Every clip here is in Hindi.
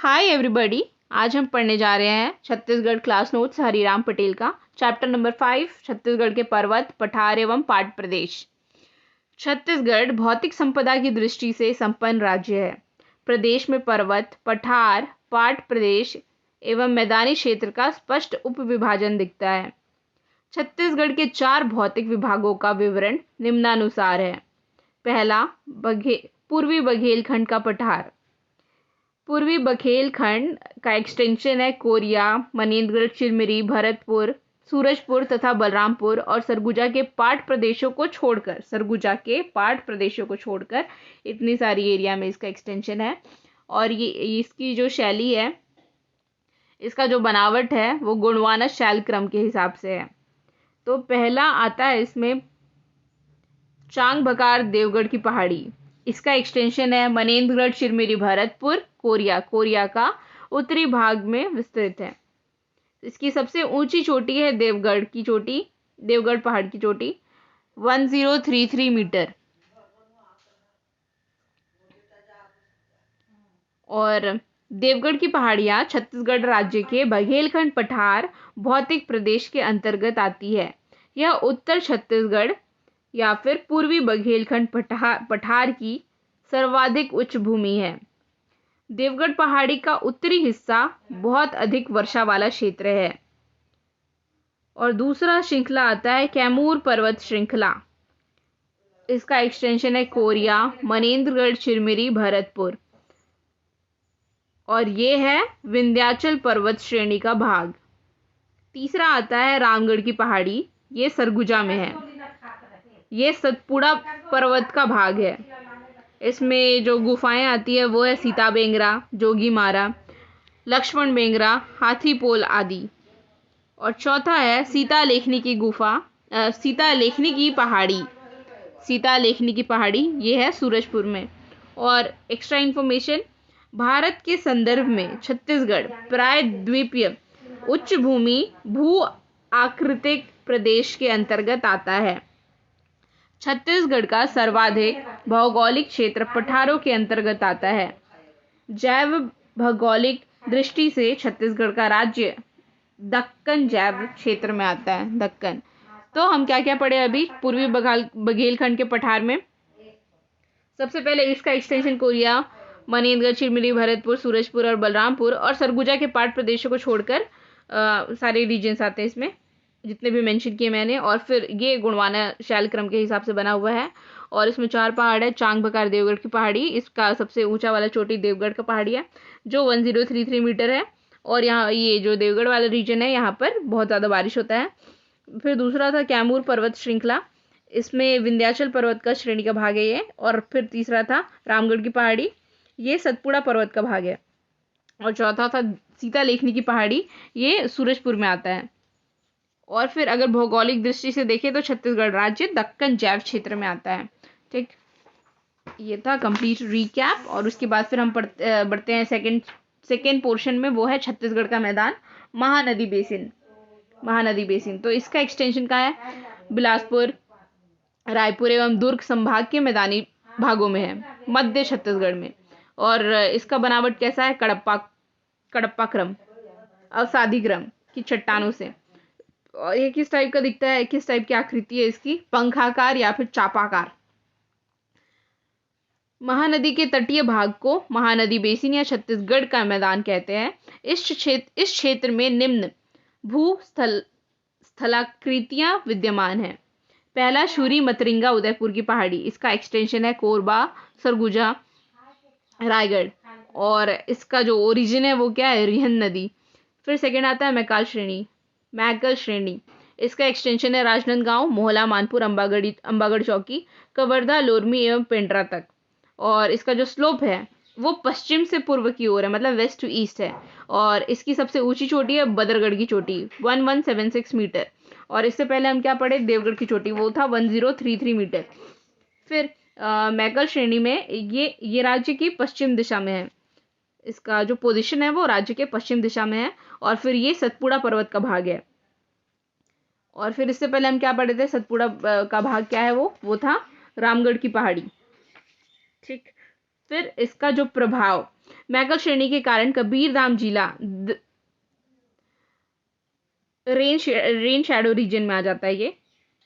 Hi everybody. आज हम पढ़ने जा रहे हैं छत्तीसगढ़ क्लास नोट्स हरिराम पटेल का चैप्टर नंबर 5 छत्तीसगढ़ के पर्वत, पठार एवं पाट प्रदेश। छत्तीसगढ़ भौतिक संपदा की दृष्टि से संपन्न राज्य है। प्रदेश में पर्वत, पठार, पाट प्रदेश एवं मैदानी क्षेत्र का स्पष्ट उपविभाजन दिखता है। छत्तीसगढ़ के 4 भौतिक विभागों का विवरण निम्नानुसार है। पहला, पूर्वी बघेलखंड का पठार। पूर्वी बघेलखंड का एक्सटेंशन है कोरिया, मनेन्द्रगढ़, चिरमिरी, भरतपुर, सूरजपुर तथा बलरामपुर और सरगुजा के पाट प्रदेशों को छोड़कर इतनी सारी एरिया में इसका एक्सटेंशन है। और ये इसकी जो शैली है, इसका जो बनावट है वो गोंडवाना शैल क्रम के हिसाब से है। तो पहला आता है इसमें चांग बकार देवगढ़ की पहाड़ी। इसका एक्सटेंशन है मनेन्द्रगढ़, चिरमिरी, भरतपुर, कोरिया का उत्तरी भाग में विस्तृत है। इसकी सबसे ऊंची चोटी है देवगढ़ पहाड़ की चोटी 1033 मीटर। और देवगढ़ की पहाड़ियां छत्तीसगढ़ राज्य के बघेलखंड पठार भौतिक प्रदेश के अंतर्गत आती है। यह उत्तर छत्तीसगढ़ या फिर पूर्वी बघेलखंड पठार की सर्वाधिक उच्च भूमि है। देवगढ़ पहाड़ी का उत्तरी हिस्सा बहुत अधिक वर्षा वाला क्षेत्र है। और दूसरा श्रृंखला आता है कैमूर पर्वत श्रृंखला। इसका एक्सटेंशन है कोरिया, मनेन्द्रगढ़, चिरमिरी, भरतपुर और ये है विंध्याचल पर्वत श्रेणी का भाग। तीसरा आता है रामगढ़ की पहाड़ी। ये सरगुजा में है। ये सतपुड़ा पर्वत का भाग है। इसमें जो गुफाएं आती है वो है सीता बेंगरा, जोगी मारा, लक्ष्मण बेंगरा, हाथी पोल आदि। और चौथा है सीता लेखनी की पहाड़ी। ये है सूरजपुर में। और एक्स्ट्रा इन्फॉर्मेशन, भारत के संदर्भ में छत्तीसगढ़ प्राय द्वीपीय उच्च भूमि भू आकृतिक प्रदेश के अंतर्गत आता है। छत्तीसगढ़ का सर्वाधिक भौगोलिक क्षेत्र पठारों के अंतर्गत आता है। जैव भौगोलिक दृष्टि से छत्तीसगढ़ का राज्य दक्कन जैव क्षेत्र में आता है। दक्कन। तो हम क्या क्या पढ़े अभी पूर्वी बघेलखंड के पठार में। सबसे पहले इसका एक्सटेंशन कोरिया, मनेन्द्रगढ़, चिरमिरी, भरतपुर, सूरजपुर और बलरामपुर और सरगुजा के पाट प्रदेशों को छोड़कर सारे रीजन्स आते हैं इसमें, जितने भी मेंशन किए मैंने। और फिर ये गोंडवाना शैल क्रम के हिसाब से बना हुआ है। और इसमें 4 पहाड़ है। चांग बकार देवगढ़ की पहाड़ी, इसका सबसे ऊंचा वाला चोटी देवगढ़ का पहाड़ी है जो 1033 मीटर है। और यहाँ ये जो देवगढ़ वाला रीजन है यहाँ पर बहुत ज़्यादा बारिश होता है। फिर दूसरा था कैमूर पर्वत श्रृंखला। इसमें विंध्याचल पर्वत का श्रेणी का भाग है ये। और फिर तीसरा था रामगढ़ की पहाड़ी, ये सतपुड़ा पर्वत का भाग है। और चौथा था सीता लेखनी की पहाड़ी, ये सूरजपुर में आता है। और फिर अगर भौगोलिक दृष्टि से देखें तो छत्तीसगढ़ राज्य दक्कन जैव क्षेत्र में आता है। ठीक, ये था कंप्लीट रीकैप। और उसके बाद फिर हम बढ़ते हैं सेकेंड पोर्शन में, वो है छत्तीसगढ़ का मैदान, महानदी बेसिन। तो इसका एक्सटेंशन का है बिलासपुर, रायपुर एवं दुर्ग संभाग के मैदानी भागों में है, मध्य छत्तीसगढ़ में। और इसका बनावट कैसा है, कडप्पा क्रम, अवसादी क्रम की चट्टानों से। और ये किस टाइप का दिखता है, किस टाइप की आकृति है इसकी, पंखाकार या फिर चापाकार। महानदी के तटीय भाग को महानदी बेसिन या छत्तीसगढ़ का मैदान कहते हैं। इस क्षेत्र में निम्न स्थलाकृतियां विद्यमान हैं। पहला शूरी मतरिंगा उदयपुर की पहाड़ी। इसका एक्सटेंशन है कोरबा, सरगुजा, रायगढ़। और इसका जो ओरिजिन है वो क्या है, रिहन नदी। फिर सेकेंड आता है मैकल श्रेणी। इसका एक्सटेंशन है राजनांदगांव, मोहला, मानपुर, अंबागढ़ चौकी, कवर्धा, लोरमी एवं पेंड्रा तक। और इसका जो स्लोप है वो पश्चिम से पूर्व की ओर है, मतलब वेस्ट टू ईस्ट है। और इसकी सबसे ऊंची चोटी है बदरगढ़ की चोटी 1176 मीटर। और इससे पहले हम क्या पढ़े, देवगढ़ की चोटी, वो था 1033 मीटर। फिर मैकल श्रेणी में ये राज्य की पश्चिम दिशा में है। इसका जो पोजीशन है वो राज्य के पश्चिम दिशा में है। और फिर ये सतपुड़ा पर्वत का भाग है। और फिर इससे पहले हम क्या पढ़े थे, सतपुड़ा का भाग क्या है, वो था रामगढ़ की पहाड़ी। ठीक, फिर इसका जो प्रभाव मैकल श्रेणी के कारण कबीरधाम जिला रेन शैडो रीजन में आ जाता है। ये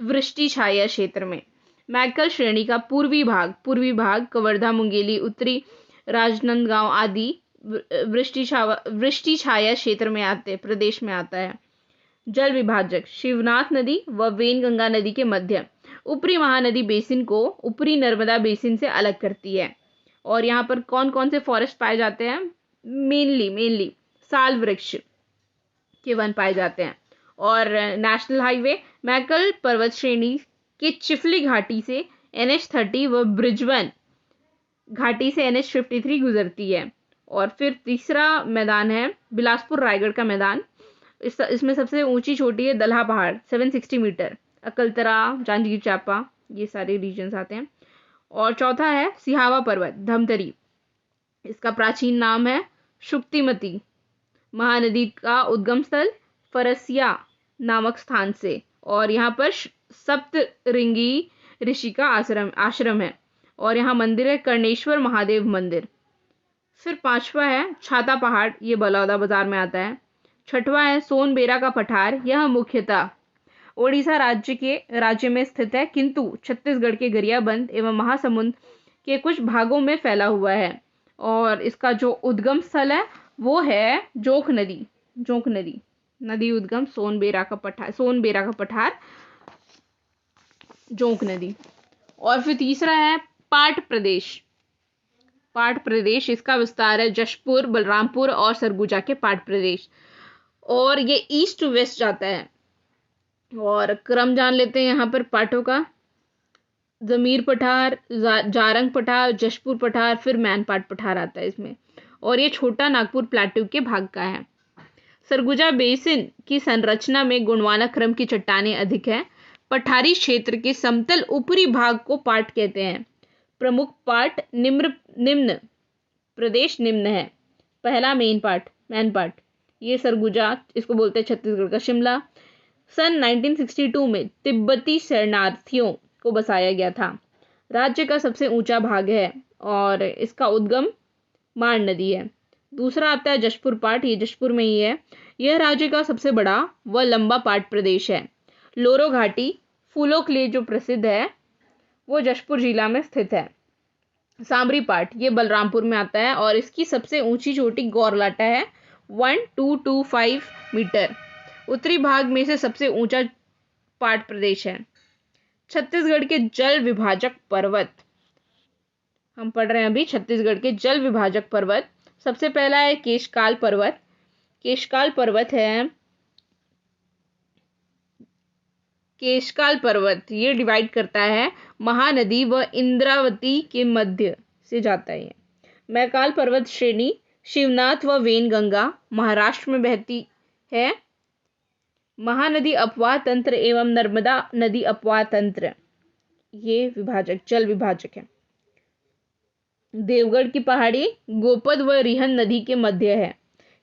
वृष्टि छाया क्षेत्र में मैकल श्रेणी का पूर्वी भाग कवर्धा, मुंगेली, उत्तरी राजनांदगांव आदि वृष्टि छाया क्षेत्र में प्रदेश में आता है। जल विभाजक शिवनाथ नदी व वेनगंगा नदी के मध्य ऊपरी महानदी बेसिन को ऊपरी नर्मदा बेसिन से अलग करती है। और यहाँ पर कौन कौन से फॉरेस्ट पाए जाते हैं? मेनली साल वृक्ष के वन पाए जाते हैं। और नेशनल हाईवे मैकल पर्वत श्रेणी के चिफली घाटी से NH30 व ब्रिजवन घाटी से NH53 गुजरती है। और फिर तीसरा मैदान है बिलासपुर रायगढ़ का मैदान। इसमें सबसे ऊंची चोटी है दल्हा पहाड़ 760 मीटर, अकलतरा, जांजगीर चांपा, ये सारे रीजन्स आते हैं। और चौथा है सिहावा पर्वत धमतरी, इसका प्राचीन नाम है शुक्तिमती। महानदी का उद्गम स्थल फरसिया नामक स्थान से, और यहाँ पर सप्तरिंगी ऋषि का आश्रम है। और यहाँ मंदिर है कर्णेश्वर महादेव मंदिर। फिर पांचवा है छाता पहाड़, ये बलौदा बाजार में आता है। छठवा है सोनबेरा का पठार, यह मुख्यतः ओडिशा राज्य में स्थित है, किंतु छत्तीसगढ़ के गरियाबंद एवं महासमुंद के कुछ भागों में फैला हुआ है। और इसका जो उद्गम स्थल है वो है जोंक नदी उद्गम सोनबेरा का पठार जोंक नदी। और फिर तीसरा है पाट प्रदेश, इसका विस्तार है जशपुर, बलरामपुर और सरगुजा के पाट प्रदेश। और ये ईस्ट टू वेस्ट जाता है। और क्रम जान लेते हैं यहाँ पर पाटों का। जमीर पठार, जारंग पठार, जशपुर पठार, फिर मैनपाट पठार आता है इसमें। और ये छोटा नागपुर प्लेट्यू के भाग का है। सरगुजा बेसिन की संरचना में गोंडवाना क्रम की चट्टानें अधिक है। पठारी क्षेत्र के समतल ऊपरी भाग को पाट कहते हैं। प्रमुख पाट निम्न प्रदेश निम्न है। पहला मैनपाट, ये सरगुजा, इसको बोलते हैं छत्तीसगढ़ का शिमला। सन 1962 में तिब्बती शरणार्थियों को बसाया गया था। राज्य का सबसे ऊंचा भाग है और इसका उद्गम माण नदी है। दूसरा आता है जशपुर पाट, ये जशपुर में ही है। यह राज्य का सबसे बड़ा व लंबा पाट प्रदेश है। लोरो घाटी फूलों के लिए जो प्रसिद्ध है वो जशपुर जिला में स्थित है। सांबरी पाट, ये बलरामपुर में आता है और इसकी सबसे ऊंची चोटी गौरलाटा है 1225 मीटर। उत्तरी भाग में से सबसे ऊंचा पाट प्रदेश है। छत्तीसगढ़ के जल विभाजक पर्वत हम पढ़ रहे हैं अभी। छत्तीसगढ़ के जल विभाजक पर्वत, सबसे पहला है केशकाल पर्वत। ये डिवाइड करता है महानदी व इंद्रावती के मध्य से जाता है। मैकाल पर्वत श्रेणी शिवनाथ व वेनगंगा महाराष्ट्र में बहती है। महानदी अपवाह तंत्र एवं नर्मदा नदी अपवाह तंत्र, ये जल विभाजक है। देवगढ़ की पहाड़ी गोपद व रिहन नदी के मध्य है।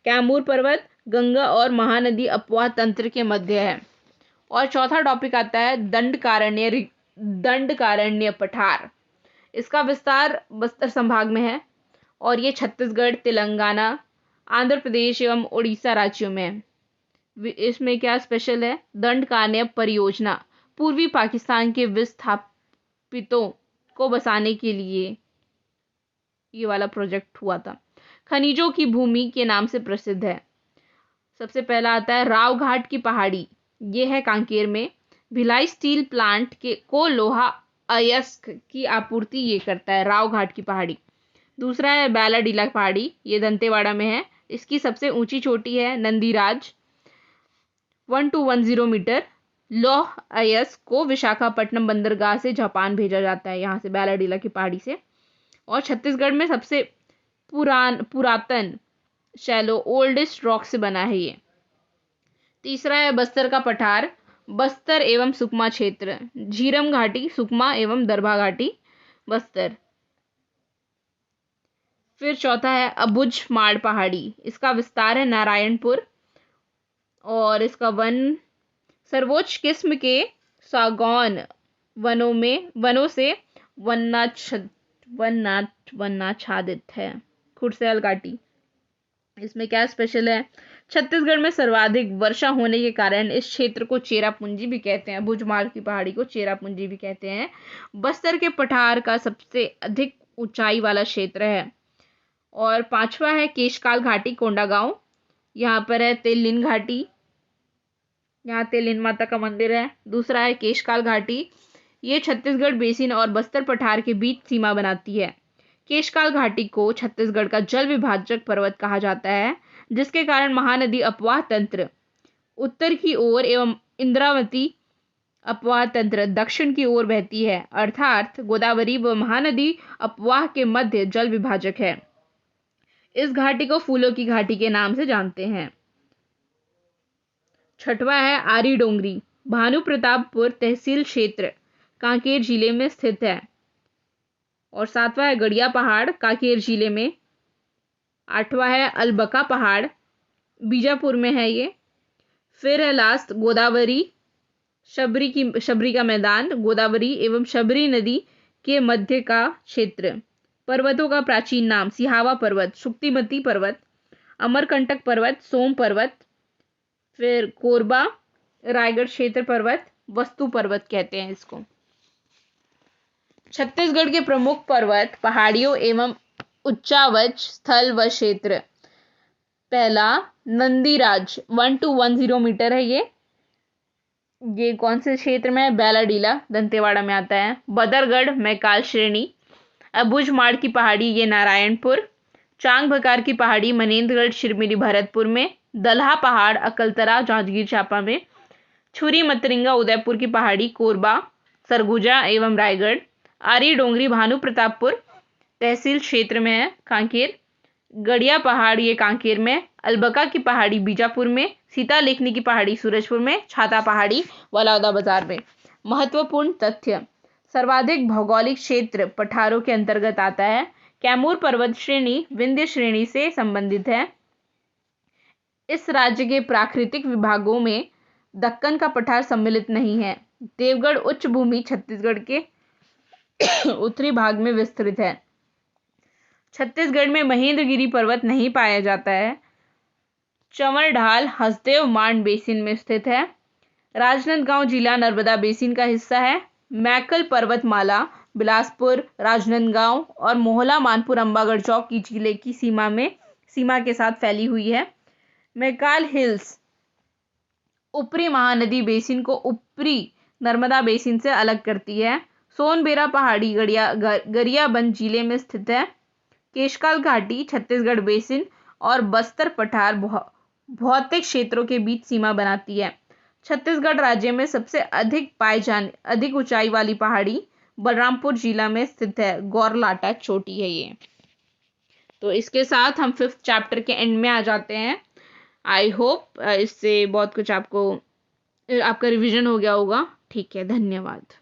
कैमूर पर्वत गंगा और महानदी अपवाह तंत्र के मध्य है। और चौथा टॉपिक आता है दंडकारण्य पठार। इसका विस्तार बस्तर संभाग में है और ये छत्तीसगढ़, तेलंगाना, आंध्र प्रदेश एवं उड़ीसा राज्यों में है। इसमें क्या स्पेशल है? दंडकारण्य परियोजना पूर्वी पाकिस्तान के विस्थापितों को बसाने के लिए ये वाला प्रोजेक्ट हुआ था। खनिजों की भूमि के नाम से प्रसिद्ध है। सबसे पहला आता है राव घाट की पहाड़ी, ये है कांकेर में। भिलाई स्टील प्लांट को लोहा अयस्क की आपूर्ति ये करता है, राव घाट की पहाड़ी। दूसरा है बैलाडीला पहाड़ी, ये दंतेवाड़ा में है। इसकी सबसे ऊंची चोटी है नंदीराज 1210 मीटर। लौह अयस्क को विशाखापट्टनम बंदरगाह से जापान भेजा जाता है, यहाँ से बैलाडीला की पहाड़ी से। और छत्तीसगढ़ में सबसे पुरातन शैलो ओल्डेस्ट रॉक से बना है ये। तीसरा है बस्तर का पठार, बस्तर एवं सुकमा क्षेत्र, झीरम घाटी, सुकमा एवं दरभा घाटी, बस्तर। फिर चौथा है अबुझ माड़ पहाड़ी, इसका विस्तार है नारायणपुर और इसका वन सर्वोच्च किस्म के सागौन वनों से वनाच्छादित है। खुरसैल घाटी। इसमें क्या स्पेशल है? छत्तीसगढ़ में सर्वाधिक वर्षा होने के कारण इस क्षेत्र को चेरापूंजी भी कहते हैं। भुजमाल की पहाड़ी को चेरापूंजी भी कहते हैं। बस्तर के पठार का सबसे अधिक ऊंचाई वाला क्षेत्र है। और पांचवा है केशकाल घाटी, कोंडागांव। यहाँ पर है तेलिन घाटी, यहाँ तेलिन माता का मंदिर है। दूसरा है केशकाल घाटी, ये छत्तीसगढ़ बेसिन और बस्तर पठार के बीच सीमा बनाती है। केशकाल घाटी को छत्तीसगढ़ का जल विभाजक पर्वत कहा जाता है, जिसके कारण महानदी अपवाह तंत्र उत्तर की ओर एवं इंद्रावती अपवाह तंत्र दक्षिण की ओर बहती है, अर्थात गोदावरी व महानदी अपवाह के मध्य जल विभाजक है। इस घाटी को फूलों की घाटी के नाम से जानते हैं। छठवा है आरी डोंगरी, भानु प्रतापपुर तहसील क्षेत्र, कांकेर जिले में स्थित है। और सातवां है गड़िया पहाड़, कांकेर जिले में। आठवां है अलबका पहाड़, बीजापुर में है ये। फिर है लास्ट गोदावरी, शबरी का मैदान, गोदावरी एवं शबरी नदी के मध्य का क्षेत्र। पर्वतों का प्राचीन नाम सिहावा पर्वत, शुक्तिमती पर्वत, अमरकंटक पर्वत, सोम पर्वत, फिर कोरबा, रायगढ़ क्षेत्र पर्वत, वस्तु पर्वत कहते हैं इसको। छत्तीसगढ़ के प्रमुख पर्वत, पहाड़ियों एवं उच्चावच स्थल व क्षेत्र। पहला नंदीराज 1210 मीटर है ये कौन से क्षेत्र में है? बैलाडीला, दंतेवाड़ा में आता है। बदरगढ़ मैकाल श्रेणी। अबुझमाड़ की पहाड़ी, ये नारायणपुर। चांग भकार की पहाड़ी, मनेन्द्रगढ़ शिरमिरी भरतपुर में। दल्हा पहाड़, अकलतरा, जांजगीर चांपा में। छुरी मतरिंगा उदयपुर की पहाड़ी, कोरबा, सरगुजा एवं रायगढ़। आरी डोंगरी भानु प्रतापपुर तहसील क्षेत्र में है, कांकेर। गड़िया पहाड़, ये कांकेर में। अलबका की पहाड़ी बीजापुर में। सीता लेखनी की पहाड़ी सूरजपुर में। छाता पहाड़ी बलौदाबाजार में। महत्वपूर्ण तथ्य, सर्वाधिक भौगोलिक क्षेत्र पठारों के अंतर्गत आता है। कैमूर पर्वत श्रेणी विंध्य श्रेणी से संबंधित है। इस राज्य के प्राकृतिक विभागों में दक्कन का पठार सम्मिलित नहीं है। देवगढ़ उच्च भूमि छत्तीसगढ़ के उत्तरी भाग में विस्तृत है। छत्तीसगढ़ में महेंद्रगिरी पर्वत नहीं पाया जाता है। चंवर ढाल हसदेव मांड बेसिन में स्थित है। राजनांदगांव जिला नर्मदा बेसिन का हिस्सा है। मैकल पर्वतमाला बिलासपुर, राजनांदगांव और मोहला मानपुर अंबागढ़ चौक की जिले की सीमा के साथ फैली हुई है। मैकाल हिल्स ऊपरी महानदी बेसिन को ऊपरी नर्मदा बेसिन से अलग करती है। सोनबेरा पहाड़ी गरियाबंद जिले में स्थित है। केशकाल घाटी छत्तीसगढ़ बेसिन और बस्तर पठार भौतिक क्षेत्रों के बीच सीमा बनाती है। छत्तीसगढ़ राज्य में सबसे अधिक ऊंचाई वाली पहाड़ी बलरामपुर जिला में स्थित है। गौरलाटा चोटी है ये। तो इसके साथ हम 5th चैप्टर के एंड में आ जाते हैं। आई होप इससे बहुत कुछ आपका रिवीजन हो गया होगा। ठीक है, धन्यवाद।